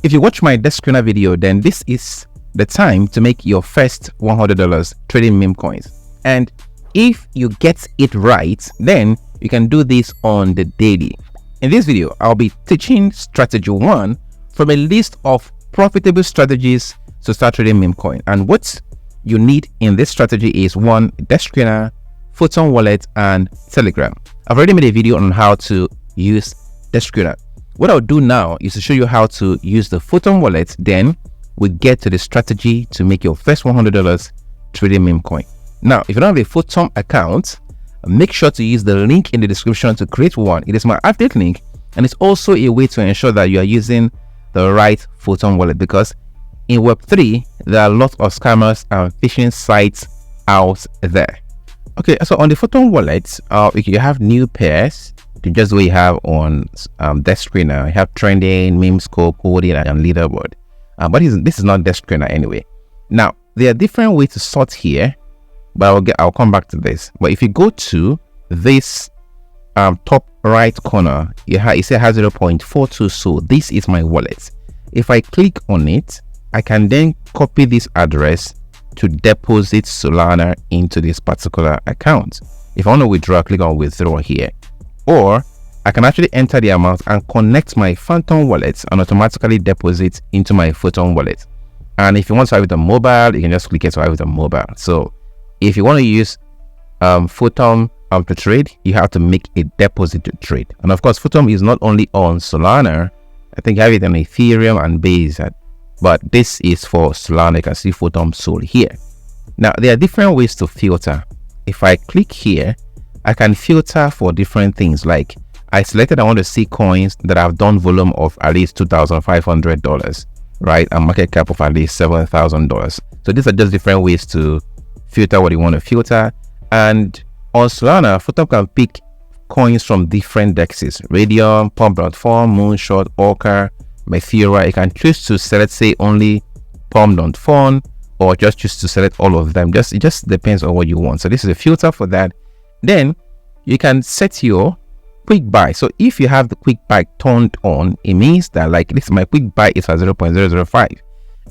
If you watch my desk screener video, then this is the time to make your first $100 trading meme coins. And if you get it right, then you can do this on the daily. In this video, I'll be teaching strategy 1 from a list of profitable strategies to start trading meme coin. And what you need in this strategy is 1, desk screener, Photon wallet, and Telegram. I've already made a video on how to use desk screener. What I'll do now is to show you how to use the Photon wallet. Then we get to the strategy to make your first $100 trading meme coin. Now, if you don't have a Photon account, make sure to use the link in the description to create one. It is my affiliate link, and it's also a way to ensure that you are using the right Photon wallet, because in Web3 there are lots of scammers and phishing sites out there. Okay, so on the Photon wallet, you have new pairs, just the way you have on desk screener. You have trending, meme scope, holding, and leaderboard. But this is not desk screener anyway. Now, there are different ways to sort here, but I'll come back to this. But if you go to this top right corner, you see it has 0.42. So this is my wallet. If I click on it, I can then copy this address to deposit Solana into this particular account. If I want to withdraw, click on withdraw here. Or I can actually enter the amount and connect my Phantom wallet and automatically deposit into my Photon wallet. And if you want to have it on mobile, you can just click it to have it on mobile. So if you want to use Photon to trade, you have to make a deposit to trade. And of course, Photon is not only on Solana. I think you have it on Ethereum and Base, but this is for Solana. You can see Photon sold here. Now, there are different ways to filter. If I click here, I can filter for different things. Like I selected, I want to see coins that have done volume of at least $2,500, right? And market cap of at least $7,000. So these are just different ways to filter what you want to filter. And on Solana, Photon can pick coins from different dexes: Radium, Pump.Fun, Moonshot, Orca, Methera. You can choose to select, say, only Pump.Fun, or just choose to select all of them. It just depends on what you want. So this is a filter for that. Then you can set your quick buy. So if you have the quick buy turned on, it means that, like this, my quick buy is at 0.005.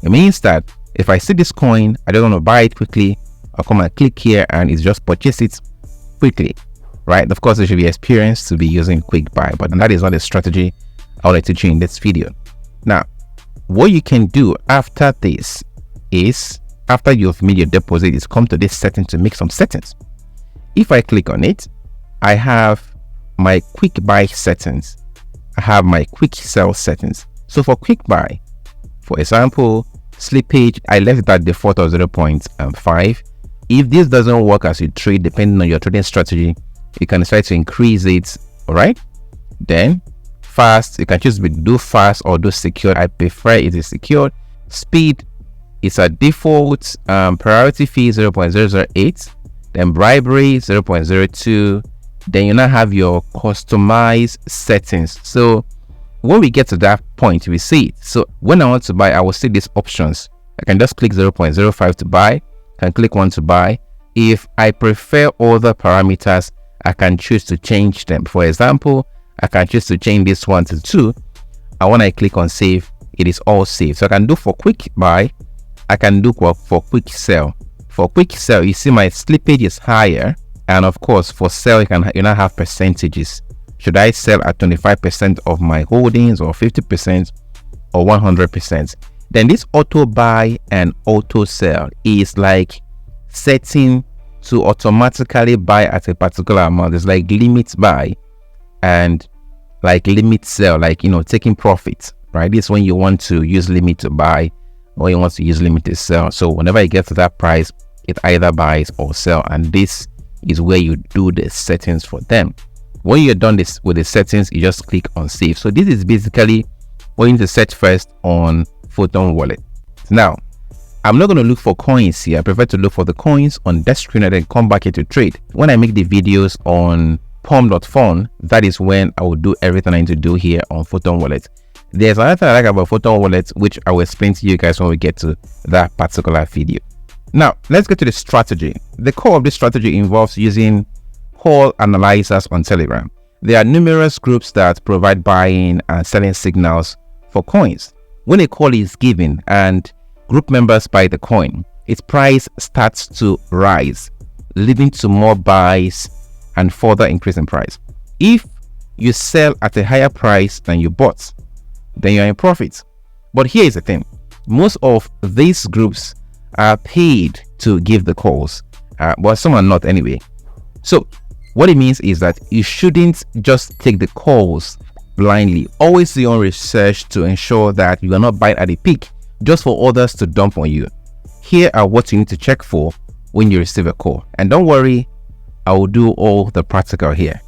It means that if I see this coin, I don't want to buy it quickly, I'll come and click here and it's just purchase it quickly, right? Of course, you should be experienced to be using quick buy, but that is not a strategy I would like to teach you in this video. Now, what you can do after this is, after you've made your deposit, is come to this setting to make some settings. If I click on it, I have my quick buy settings. I have my quick sell settings. So for quick buy, for example, slippage, I left it at default of 0.5. If this doesn't work as you trade, depending on your trading strategy, you can decide to increase it. All right. Then fast, you can choose to do fast or do secured. I prefer it is secured. Speed, it's a default. Priority fee 0.008. Then bribery 0.02. Then you now have your customized settings. So when we get to that point, we see it. So when I want to buy, I will see these options. I can just click 0.05 to buy. I can click 1 to buy. If I prefer other parameters, I can choose to change them. For example, I can choose to change this one to 2. And when I click on save, it is all saved. So I can do for quick buy. I can do for quick sell. For quick sell, you see my slippage is higher, and of course for sell you now have percentages. Should I sell at 25% of my holdings, or 50%, or 100%? Then this auto buy and auto sell is like setting to automatically buy at a particular amount. It's like limit buy and like limit sell, like, you know, taking profit, right? This is when you want to use limit to buy or you want to use limit to sell. So whenever you get to that price, it either buys or sell, and this is where you do the settings for them. When you're done this with the settings, you just click on save. So this is basically what you need to set first on Photon wallet. Now, I'm not going to look for coins here. I prefer to look for the coins on desk screener and then come back here to trade. When I make the videos on Pump.Fun, that is when I will do everything I need to do here on Photon wallet. There's another thing I like about Photon wallet, which I will explain to you guys when we get to that particular video. Now, let's get to the strategy. The core of this strategy involves using call analyzers on Telegram. There are numerous groups that provide buying and selling signals for coins. when a call is given and group members buy the coin, its price starts to rise, leading to more buys and further increase in price. If you sell at a higher price than you bought, then you're in profit. But here is the thing. Most of these groups are paid to give the calls, but some are not anyway. So what it means is that you shouldn't just take the calls blindly. Always do your own research to ensure that you are not buying at a peak just for others to dump on you. Here are what you need to check for when you receive a call. And don't worry, I will do all the practical here.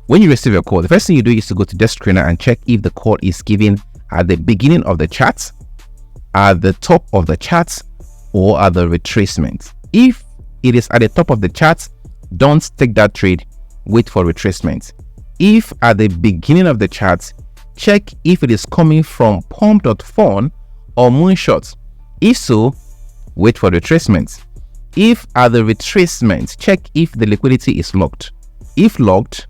When you receive a call, the first thing you do is to go to Desk Screener and check if the call is given at the beginning of the chart, at the top of the chart, or at the retracement. If it is at the top of the chart, don't take that trade, wait for retracement. If at the beginning of the chart, check if it is coming from pump.phone or moonshot. If so, wait for retracement. If at the retracement, check if the liquidity is locked. If locked,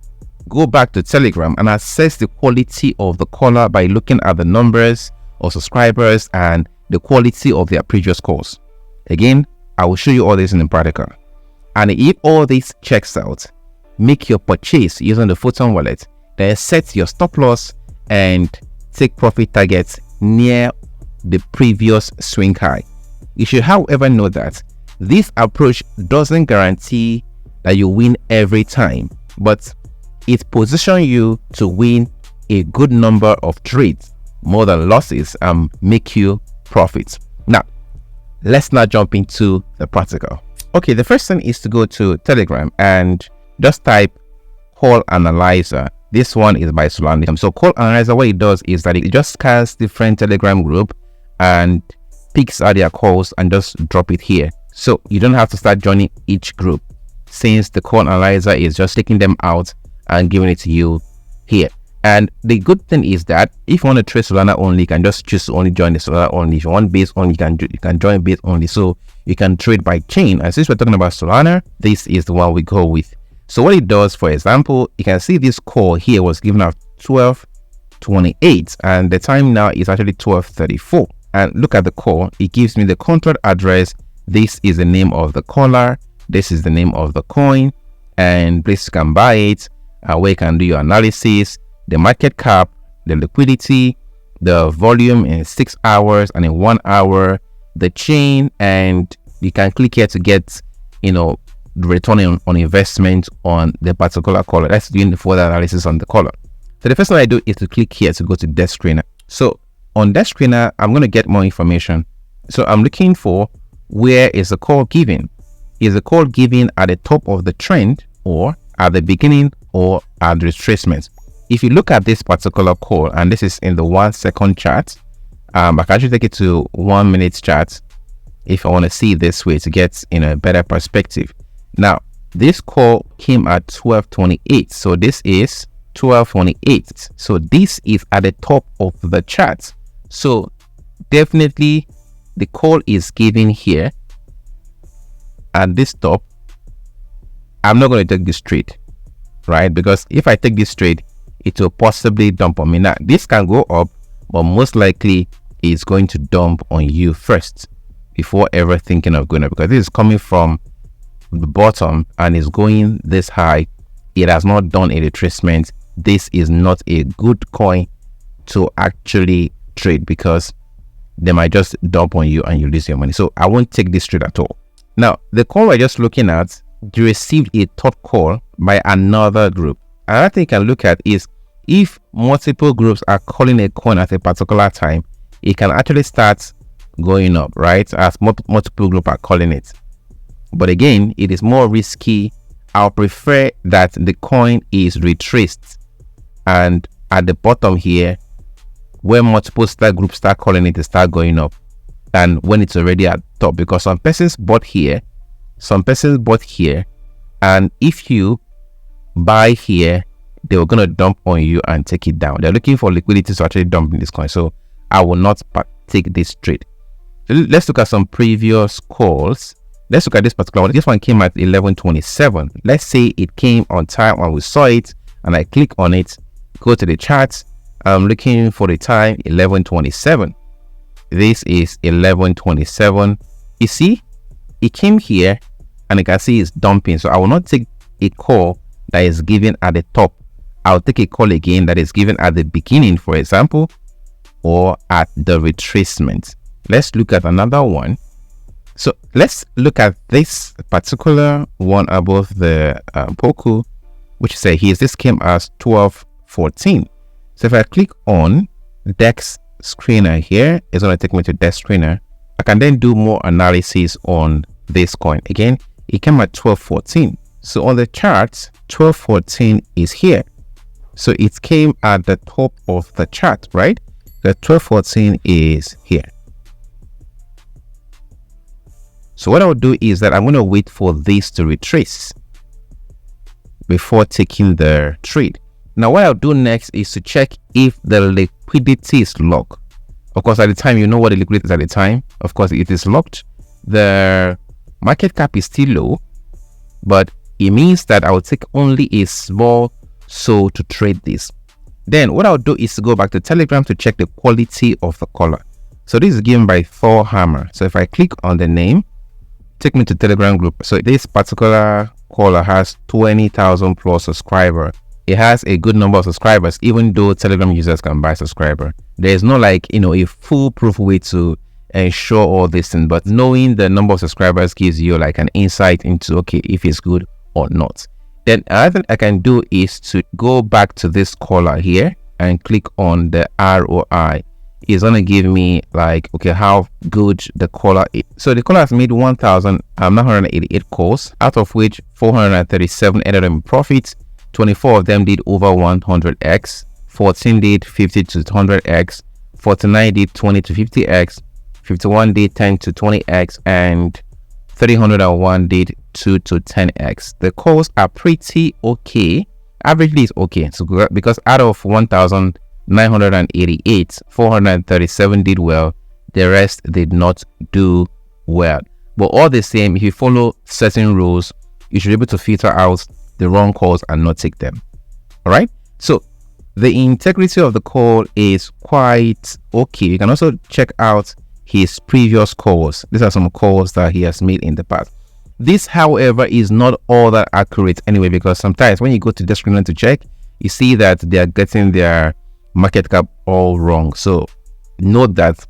go back to Telegram and assess the quality of the caller by looking at the numbers of subscribers and the quality of their previous calls. Again, I will show you all this in the practical. And if all this checks out, make your purchase using the Photon wallet, then set your stop loss and take profit targets near the previous swing high. You should, however, know that this approach doesn't guarantee that you win every time, but it positions you to win a good number of trades more than losses and make you profits. Now, let's now jump into the practical. Okay, the first thing is to go to Telegram and just type call analyzer. This one is by Solana. So call analyzer, what it does is that it just scans different Telegram group and picks out their calls and just drop it here. So you don't have to start joining each group, since the call analyzer is just taking them out and giving it to you here. And the good thing is that if you want to trade Solana only, you can just choose to only join the Solana only. If you want base only, you can join base only. So you can trade by chain. And since we're talking about Solana, this is the one we go with. So what it does, for example, you can see this call here was given at 12:28, and the time now is actually 12:34. And look at the call. It gives me the contract address. This is the name of the caller. This is the name of the coin, and please you can buy it. Where you can do your analysis, the market cap, the liquidity, the volume in 6 hours and in 1 hour, the chain, and you can click here to get, the return on investment on the particular caller. That's doing the further analysis on the caller. So the first thing I do is to click here to go to Desk Screener. So on Desk Screener, I'm going to get more information. So I'm looking for where is the call given. Is the call given at the top of the trend, or at the beginning, or at the retracement? If you look at this particular call, and this is in the 1 second chart, I can actually take it to 1 minute chart if I want to see this way to get a better perspective. Now, this call came at 12:28, so this is 12:28. So this is at the top of the chart. So definitely the call is given here at this top. I'm not going to take this trade, right? Because if I take this trade, it will possibly dump on me. Now, this can go up, but most likely it's going to dump on you first before ever thinking of going up, because this is coming from the bottom and is going this high. It has not done a retracement. This is not a good coin to actually trade, because they might just dump on you and you lose your money. So I won't take this trade at all. Now, the call we're just looking at, you received a top call by another group. Another thing you can look at is if multiple groups are calling a coin at a particular time, it can actually start going up, right? As multiple groups are calling it. But again, it is more risky. I'll prefer that the coin is retraced and at the bottom here, where multiple groups start calling it, to start going up, than when it's already at top, because some persons bought here, some persons bought here, and if you buy here, they were going to dump on you and take it down. They're looking for liquidity to actually dump in this coin, so I will not take this trade. So let's look at some previous calls. Let's look at this particular one. This one came at 11:27. Let's say it came on time when we saw it, and I click on it, go to the charts. I'm looking for the time 11:27. this is 11.27. You see, it came here and you can see it's dumping. So I will not take a call that is given at the top. I'll take a call again that is given at the beginning, for example, or at the retracement. Let's look at another one. So let's look at this particular one above the Poku, which say here, this came as 12.14. So if I click on Dex Screener here, it's going to take me to Dex Screener. I can then do more analysis on this coin. Again, it came at 12.14. So on the chart, 12.14 is here. So it came at the top of the chart, right? The 12.14 is here. So what I'll do is that I'm going to wait for this to retrace before taking the trade. Now what I'll do next is to check if the liquidity is locked. Of course, at the time, you know what the liquidity is at the time. Of course, it is locked. The market cap is still low, but it means that I will take only a small so to trade this. Then what I'll do is to go back to Telegram to check the quality of the caller. So this is given by Thor Hammer. So if I click on the name, take me to Telegram group. So this particular caller has 20,000 plus subscribers. It has a good number of subscribers, even though Telegram users can buy subscriber. There's no like, a foolproof way to ensure all this thing, but knowing the number of subscribers gives you like an insight into, okay, if it's good or not. Then another thing I can do is to go back to this caller here and click on the ROI. It's going to give me like, okay, how good the caller is. So the caller has made 1,988 calls, out of which 437 ended in profit. 24 of them did over 100x, 14 did 50 to 100x, 49 did 20 to 50x, 51 did 10 to 20x, and 301 did 2 to 10x. The calls are pretty okay. Averagely is okay. So because out of 1,988, 437 did well, the rest did not do well. But all the same, if you follow certain rules, you should be able to filter out the wrong calls and not take them. All right. So the integrity of the call is quite okay. You can also check out his previous calls. These are some calls that he has made in the past. This, however, is not all that accurate anyway, because sometimes when you go to the screen to check, you see that they are getting their market cap all wrong. So note that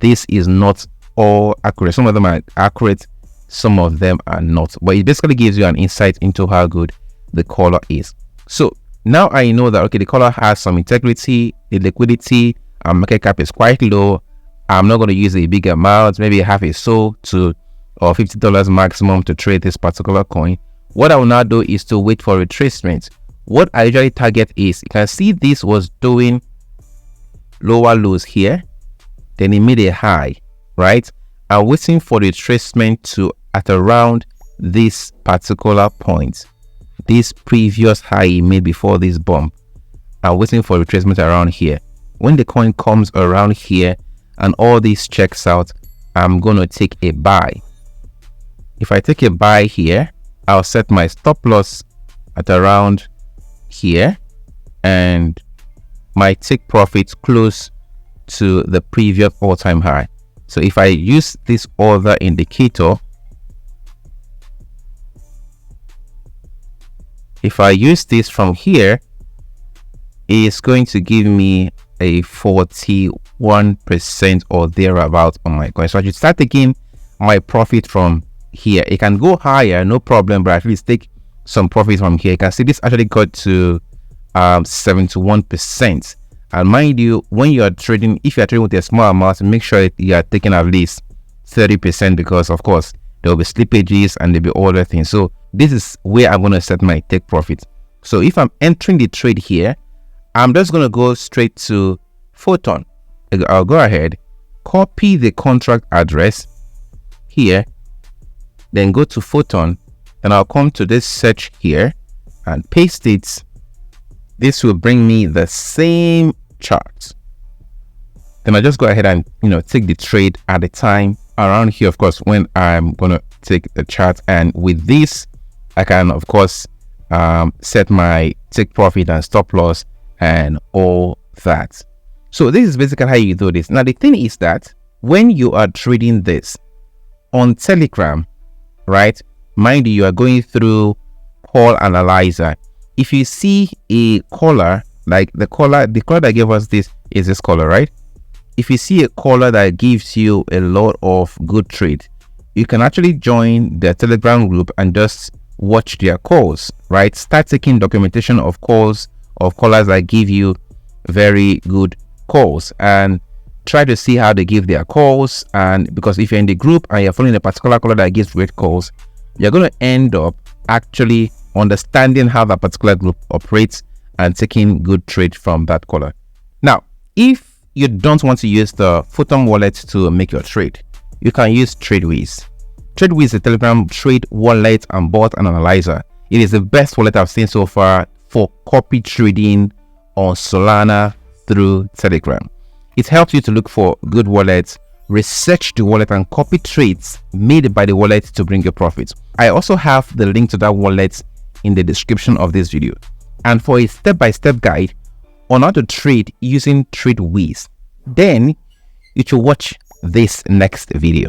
this is not all accurate. Some of them are accurate, some of them are not, but it basically gives you an insight into how good the caller is. So now I know that, okay, the caller has some integrity, the liquidity and market cap is quite low. I'm not going to use a big amount, maybe half a so to or $50 maximum to trade this particular coin. What I will now do is to wait for retracement. What I usually target is, you can see this was doing lower lows here, then it made a high, right? I'm waiting for the retracement to at around this particular point, this previous high it made before this bump. I'm waiting for retracement around here. When the coin comes around here and all these checks out, I'm going to take a buy. If I take a buy here, I'll set my stop loss at around here and my take profit close to the previous all-time high. So if I use this other indicator, if I use this from here, it's going to give me a 41% or thereabout on my coin. So I should start taking my profit from here. It can go higher, no problem, but at least take some profit from here. You can see this actually got to 71%. And mind you, when you are trading, if you are trading with a small amount, make sure you are taking at least 30%, because of course there will be slippages and there will be other things. So this is where I'm going to set my take profit. So if I'm entering the trade here, I'm just going to go straight to Photon. I'll go ahead, copy the contract address here, then go to Photon, and I'll come to this search here and paste it. This will bring me the same chart. Then I just go ahead and take the trade at the time around here, of course, when I'm gonna take the chart. And with this, I can of course set my take profit and stop loss and all that. So this is basically how you do this. Now the thing is that when you are trading this on Telegram, right? Mind you, you are going through call analyzer. If you see a caller, like the caller that gave us this is this caller, right? If you see a caller that gives you a lot of good trade, you can actually join the Telegram group and just watch their calls, right? Start taking documentation of calls of callers that give you very good calls and try to see how they give their calls. And because if you're in the group and you're following a particular caller that gives great calls, you're going to end up actually understanding how that particular group operates and taking good trade from that caller. Now, if you don't want to use the Photon wallet to make your trade, you can use TradeWiz. TradeWiz is a Telegram trade wallet and bot and analyzer. It is the best wallet I've seen so far for copy trading on Solana through Telegram. It helps you to look for good wallets, research the wallet, and copy trades made by the wallet to bring you profits. I also have the link to that wallet in the description of this video. And for a step-by-step guide on how to trade using TradeWiz, then you should watch this next video.